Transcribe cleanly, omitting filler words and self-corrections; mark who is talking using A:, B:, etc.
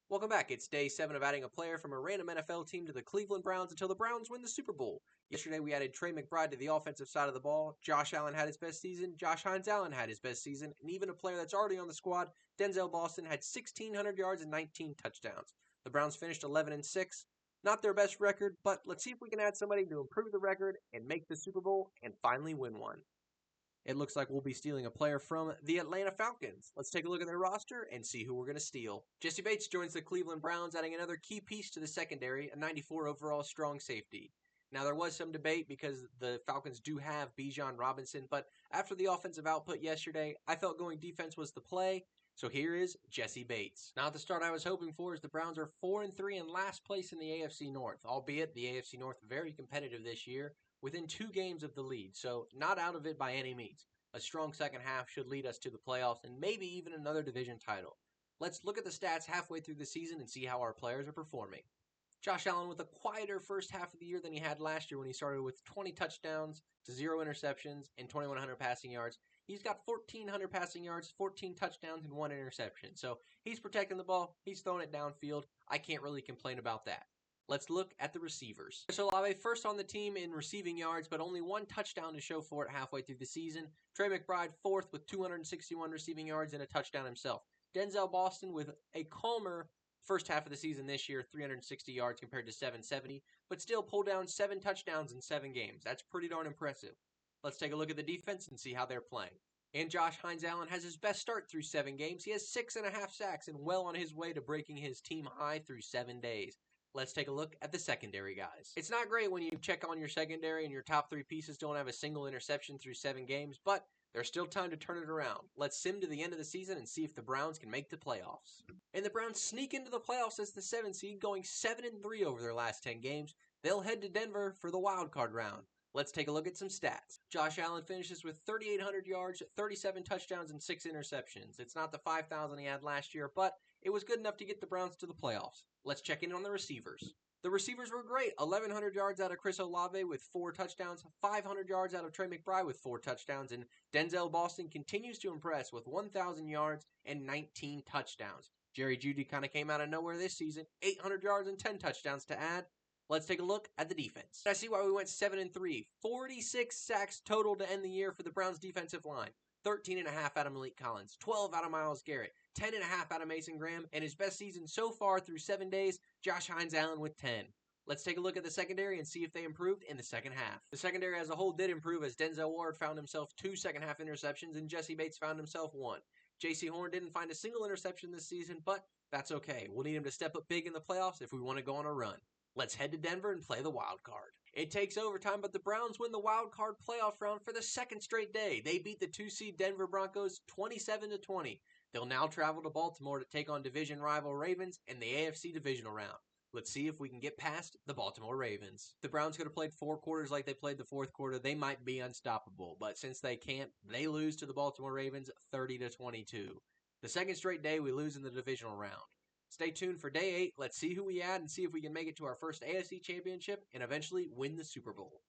A: Welcome back. It's day 7 of adding a player from a random NFL team to the Cleveland Browns until the Browns win the Super Bowl. Yesterday, we added Trey McBride to the offensive side of the ball. Josh Allen had his best season. Josh Hines-Allen had his best season. And even a player that's already on the squad, Denzel Boston, had 1,600 yards and 19 touchdowns. The Browns finished 11-6. Not their best record, but let's see if we can add somebody to improve the record and make the Super Bowl and finally win one. It looks like we'll be stealing a player from the Atlanta Falcons. Let's take a look at their roster and see who we're going to steal. Jessie Bates joins the Cleveland Browns, adding another key piece to the secondary, a 94 overall strong safety. Now, there was some debate because the Falcons do have Bijan Robinson, but after the offensive output yesterday, I felt going defense was the play. So here is Jessie Bates. Not the start I was hoping for, as the Browns are 4-3 in last place in the AFC North, albeit the AFC North very competitive this year, within 2 games of the lead, so not out of it by any means. A strong second half should lead us to the playoffs and maybe even another division title. Let's look at the stats halfway through the season and see how our players are performing. Josh Allen with a quieter first half of the year than he had last year when he started with 20 touchdowns to 0 interceptions and 2,100 passing yards. He's got 1,400 passing yards, 14 touchdowns, and 1 interception. So he's protecting the ball. He's throwing it downfield. I can't really complain about that. Let's look at the receivers. Chris Olave first on the team in receiving yards, but only 1 touchdown to show for it halfway through the season. Trey McBride fourth with 261 receiving yards and a touchdown himself. Denzel Boston with a calmer first half of the season this year, 360 yards compared to 770, but still pulled down 7 touchdowns in 7 games. That's pretty darn impressive. Let's take a look at the defense and see how they're playing. And Josh Hines-Allen has his best start through 7 games. He has 6.5 sacks and well on his way to breaking his team high through 7 days. Let's take a look at the secondary guys. It's not great when you check on your secondary and your top 3 pieces don't have a single interception through 7 games, but there's still time to turn it around. Let's sim to the end of the season and see if the Browns can make the playoffs. And the Browns sneak into the playoffs as the 7 seed, going 7-3 over their last 10 games. They'll head to Denver for the wild card round. Let's take a look at some stats. Josh Allen finishes with 3,800 yards, 37 touchdowns, and 6 interceptions. It's not the 5,000 he had last year, but it was good enough to get the Browns to the playoffs. Let's check in on the receivers. The receivers were great. 1,100 yards out of Chris Olave with 4 touchdowns, 500 yards out of Trey McBride with 4 touchdowns, and Denzel Boston continues to impress with 1,000 yards and 19 touchdowns. Jerry Jeudy kind of came out of nowhere this season, 800 yards and 10 touchdowns to add. Let's take a look at the defense. I see why we went 7-3. 46 sacks total to end the year for the Browns defensive line. 13.5 out of Malik Collins, 12 out of Myles Garrett, 10.5 out of Mason Graham, and his best season so far through 7 days, Josh Hines-Allen with 10. Let's take a look at the secondary and see if they improved in the second half. The secondary as a whole did improve as Denzel Ward found himself 2 second-half interceptions and Jessie Bates found himself 1. Jaycee Horn didn't find a single interception this season, but that's okay. We'll need him to step up big in the playoffs if we want to go on a run. Let's head to Denver and play the wild card. It takes overtime, but the Browns win the wild card playoff round for the 2nd straight day. They beat the 2-seed Denver Broncos 27-20. They'll now travel to Baltimore to take on division rival Ravens in the AFC divisional round. Let's see if we can get past the Baltimore Ravens. The Browns could have played 4 quarters like they played the 4th quarter. They might be unstoppable, but since they can't, they lose to the Baltimore Ravens 30-22. The 2nd straight day we lose in the divisional round. Stay tuned for day 8. Let's see who we add and see if we can make it to our first AFC championship and eventually win the Super Bowl.